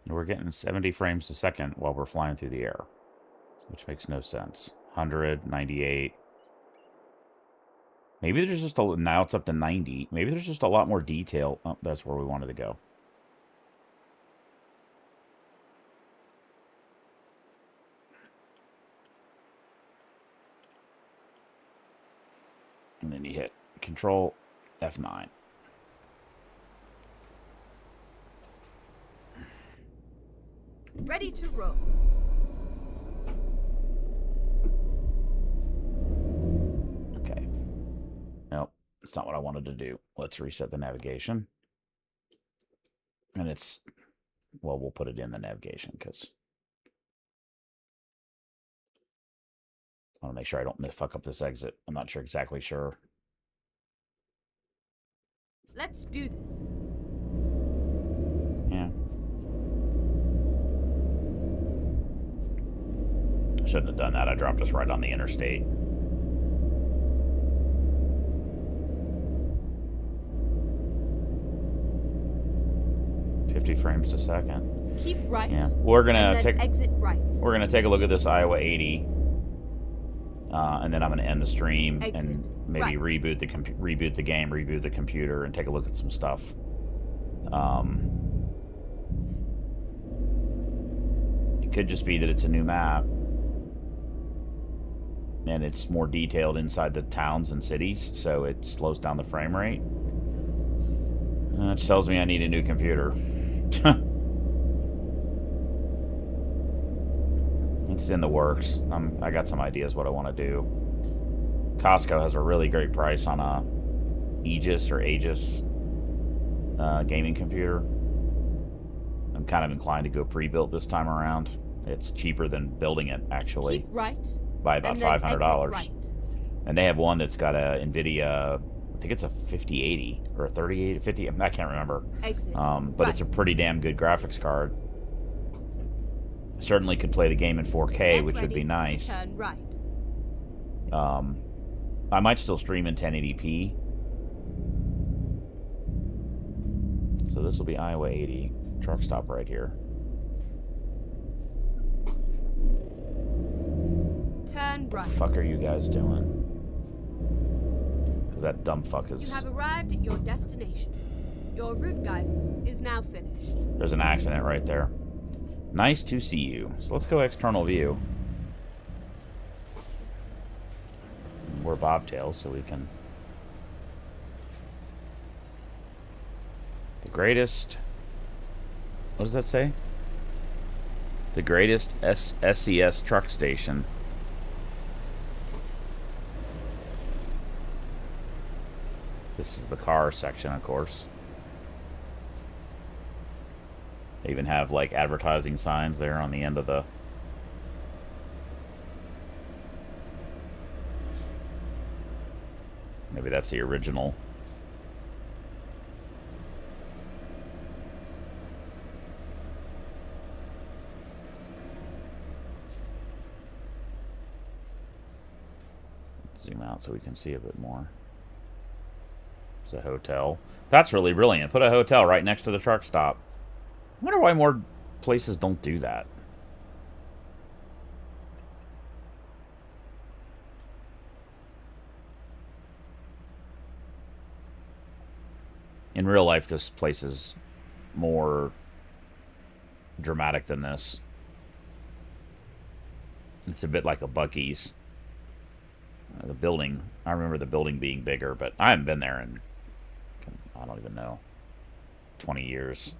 We're getting 70 frames a second while we're flying through the air, which makes no sense. 100, 98. Maybe there's just a... Now it's up to 90. Maybe there's just a lot more detail. Oh, that's where we wanted to go. Control F9. Ready to roll. Okay. Nope, it's not what I wanted to do. Let's reset the navigation. And it's, well, we'll put it in the navigation because I want to make sure I don't fuck up this exit. I'm not exactly sure. Let's do this. Yeah. Shouldn't have done that. I dropped us right on the interstate. .50 frames a second. Keep right. Yeah, we're gonna exit right. We're gonna take a look at this Iowa 80, and then I'm gonna end the stream and maybe reboot the game, reboot the computer, and take a look at some stuff. It could just be that it's a new map, and it's more detailed inside the towns and cities, so it slows down the frame rate. Which tells me I need a new computer. It's in the works. I got some ideas what I want to do. Costco has a really great price on a Aegis gaming computer. I'm kind of inclined to go pre-built this time around. It's cheaper than building it, actually. Keep right. By about $500. Right. And they have one that's got a NVIDIA, I think it's a 5080 or a 3050. I can't remember. But it's a pretty damn good graphics card. Certainly could play the game in 4K, which would be nice. Turn right. I might still stream in 1080p. So this will be Iowa 80. Truck stop right here. Turn right. What the fuck are you guys doing? Because that dumb fuck is... You have arrived at your destination. Your route guidance is now finished. There's an accident right there. Nice to see you. So let's go external view. We're bobtail, so we can... The greatest... What does that say? The greatest SCS truck station. This is the car section, of course. They even have, like, advertising signs there on the end of the... Maybe that's the original. Let's zoom out so we can see a bit more. It's a hotel. That's really brilliant. Put a hotel right next to the truck stop. I wonder why more places don't do that. In real life, this place is more dramatic than this. It's a bit like a Buc-ee's. The building, I remember the building being bigger, but I haven't been there in, I don't even know, 20 years.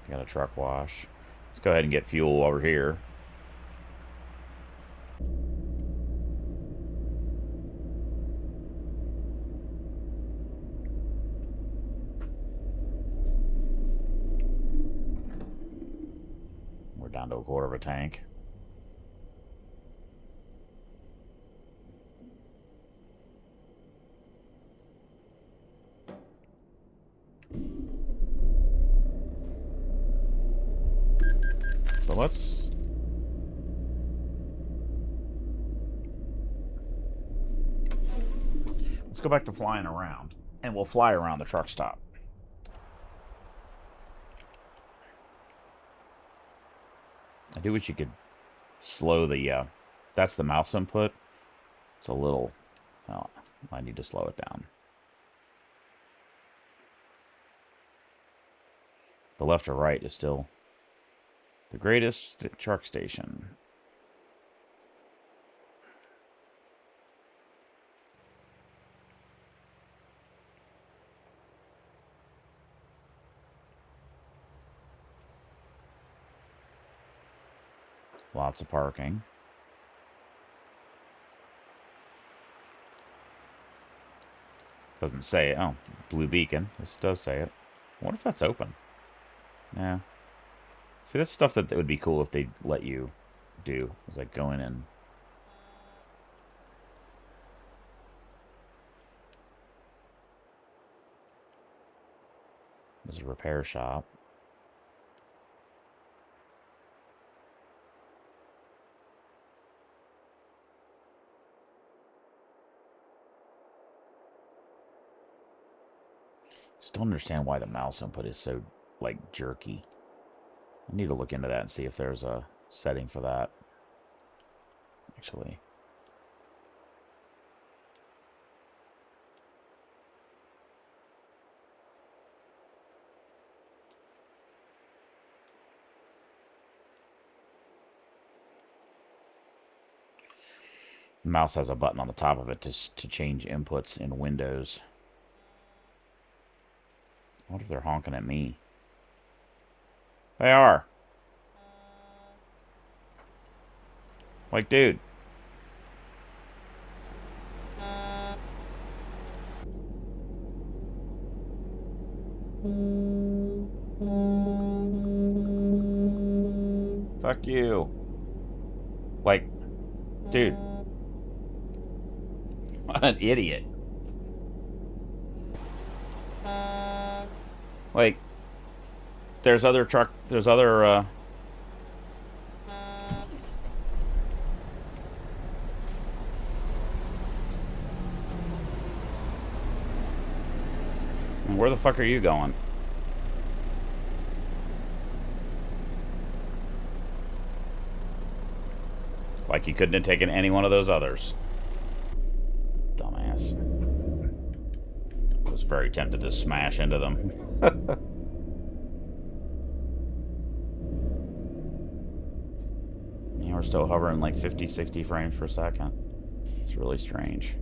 Got a truck wash. Let's go ahead and get fuel over here. We're down to a quarter of a tank. So let's go back to flying around, and we'll fly around the truck stop. I do wish you could slow the, that's the mouse input. It's a little, oh, I need to slow it down. The left or right is still The greatest truck station. Lots of parking. Doesn't say it. Oh, blue beacon. This does say it. I wonder if that's open. Yeah. See, that's stuff that would be cool if they'd let you do. Is like going in. There's a repair shop. Just don't understand why the mouse input is so, like, jerky. I need to look into that and see if there's a setting for that. Actually. The mouse has a button on the top of it to change inputs in Windows. I wonder if they're honking at me. They are. Like, dude. Fuck you. Like, dude. What an idiot. Like, there's other where the fuck are you going? Like you couldn't have taken any one of those others. Dumbass. I was very tempted to smash into them. Yeah, we're still hovering like 50, 60 frames per second. It's really strange.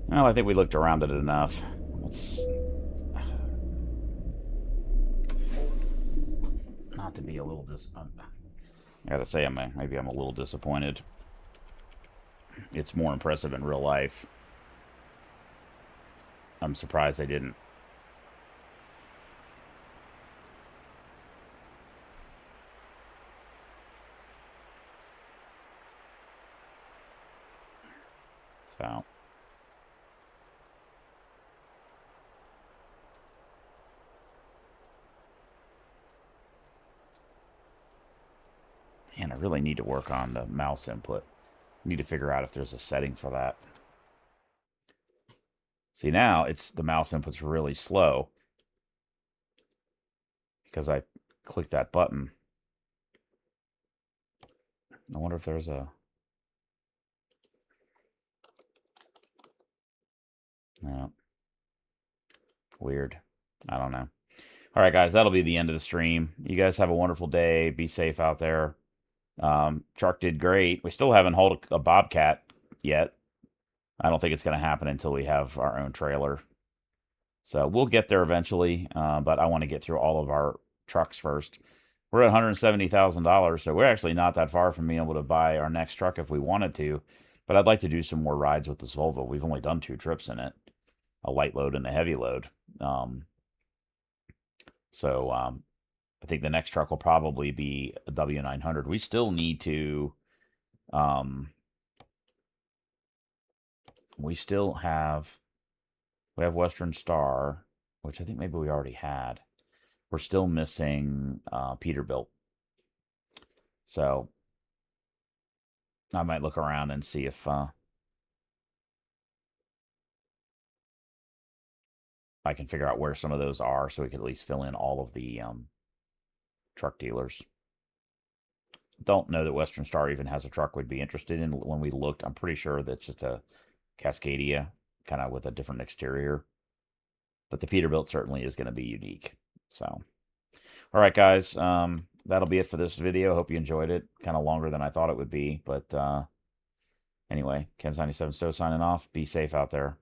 Well, I think we looked around it enough. Let's... Not to be a little I gotta say, maybe I'm a little disappointed. It's more impressive in real life. I'm surprised they didn't. So... And I really need to work on the mouse input. I need to figure out if there's a setting for that. See, now the mouse input's really slow because I clicked that button. I wonder if there's a... No. Weird. I don't know. All right, guys, that'll be the end of the stream. You guys have a wonderful day. Be safe out there. Truck did great. We still haven't hauled a Bobcat yet. I don't think it's going to happen until we have our own trailer. So we'll get there eventually, but I want to get through all of our trucks first. We're at $170,000, so we're actually not that far from being able to buy our next truck if we wanted to. But I'd like to do some more rides with this Volvo. We've only done 2 trips in it, a light load and a heavy load. I think the next truck will probably be a W900. We still need to, we have Western Star, which I think maybe we already had. We're still missing Peterbilt. So I might look around and see if I can figure out where some of those are so we can at least fill in all of the truck dealers. Don't know that Western Star even has a truck we'd be interested in. When we looked, I'm pretty sure that's just a Cascadia, kind of with a different exterior. But the Peterbilt certainly is going to be unique. So, All right, guys. That'll be it for this video. Hope you enjoyed it. Kind of longer than I thought it would be, but anyway, Ken's 97 Stowe signing off. Be safe out there.